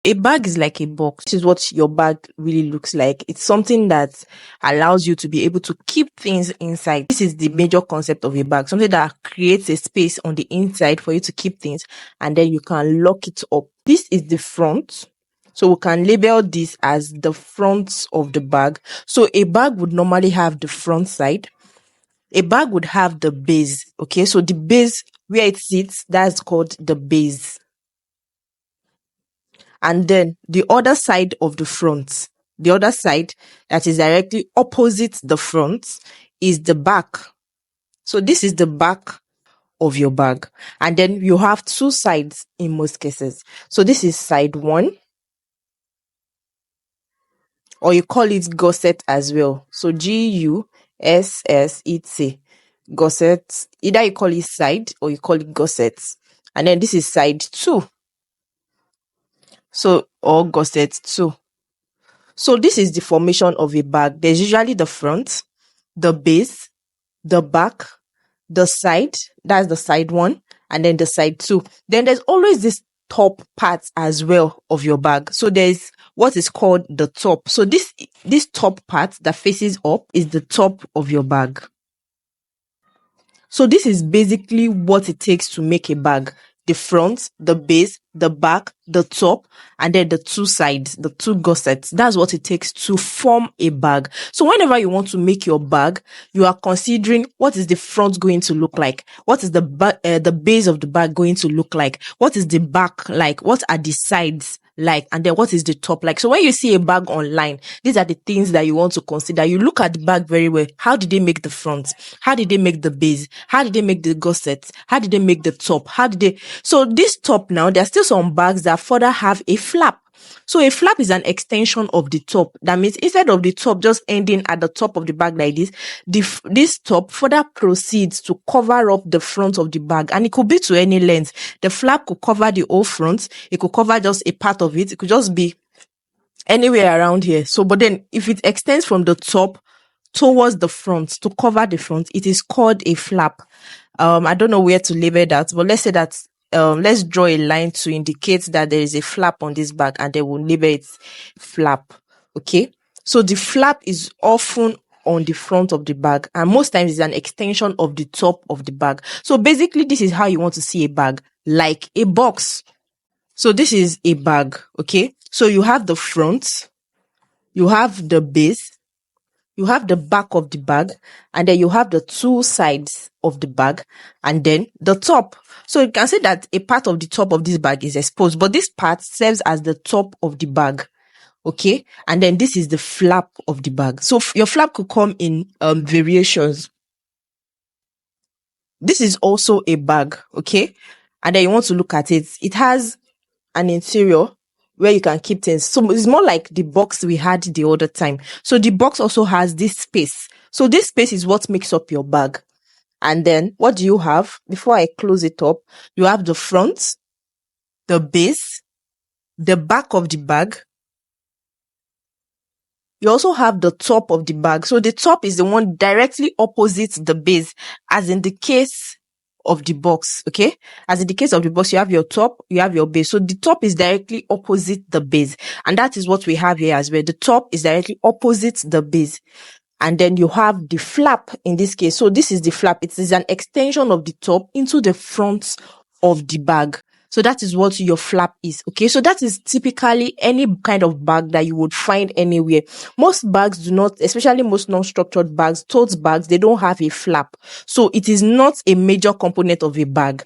A bag is like a box. This is what your bag really looks like. It's something that allows you to be able to keep things inside. This is the major concept of a bag, something that creates a space on the inside for you to keep things, and then you can lock it up. This is the front. So we can label this as the front of the bag. So a bag would normally have the front side. A bag would have the base. Okay, so the base where it sits, that's called the base. And then the other side of the front, the other side that is directly opposite the front, is the back. So this is the back of your bag. And then you have two sides in most cases. So this is side one, or you call it gusset as well. So Gusset, gusset. Either you call it side or you call it gusset. And then this is side two. So, or gusset two. So this is the formation of a bag. There's usually the front, the base, the back, the side, that's the side one, and then the side two. Then there's always this top part as well of your bag. So there's what is called the top. So this top part that faces up is the top of your bag. So this is basically what it takes to make a bag. The front, the base, the back, the top, and then the two sides, the two gussets. That's what it takes to form a bag. So whenever you want to make your bag, you are considering what is the front going to look like? What is the base of the bag going to look like? What is the back like? What are the sides like? And then what is the top like? So when you see a bag online, these are the things that you want to consider. You look at the bag very well. How did they make the front? How did they make the base? How did they make the gussets? How did they make the top? So this top now, there are still some bags that further have a flap. So a flap is an extension of the top. That means instead of the top just ending at the top of the bag like this, this top further proceeds to cover up the front of the bag, and it could be to any length. The flap could cover the whole front. It could cover just a part of it. It could just be anywhere around here. So, but then if it extends from the top towards the front to cover the front, it is called a flap. I don't know where to label that, but let's say that let's draw a line to indicate that there is a flap on this bag, and they will label it flap. Okay, so the flap is often on the front of the bag, and most times it's an extension of the top of the bag. So basically, this is how you want to see a bag, like a box. So this is a bag. Okay, so you have the front, you have the base, you have the back of the bag, and then you have the two sides of the bag, and then the top. So you can say that a part of the top of this bag is exposed, but this part serves as the top of the bag. Okay, and then this is the flap of the bag. So your flap could come in variations. This is also a bag. Okay, and then you want to look at it. It has an interior where you can keep things. So it's more like the box we had the other time. So the box also has this space. So this space is what makes up your bag. And then what do you have? Before I close it up, you have the front, the base, the back of the bag. You also have the top of the bag. So the top is the one directly opposite the base, as in the case of the box. Okay, as in the case of the box, you have your top, you have your base. So the top is directly opposite the base, and that is what we have here as well. The top is directly opposite the base, and then you have the flap in this case. So this is the flap. It is an extension of the top into the front of the bag. So that is what your flap is. Okay, so that is typically any kind of bag that you would find anywhere. Most bags do not, especially most non-structured bags, tote bags, they don't have a flap. So it is not a major component of a bag,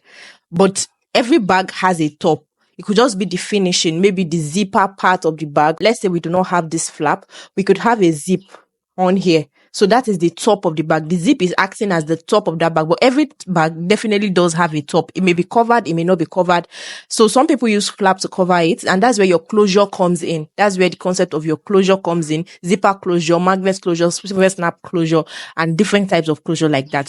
but every bag has a top. It could just be the finishing, maybe the zipper part of the bag. Let's say we do not have this flap. We could have a zip on here. So that is the top of the bag. The zip is acting as the top of that bag, but every bag definitely does have a top. It may be covered, it may not be covered. So some people use flap to cover it, and that's where your closure comes in. That's where the concept of your closure comes in. Zipper closure, magnet closure, snap closure, and different types of closure like that.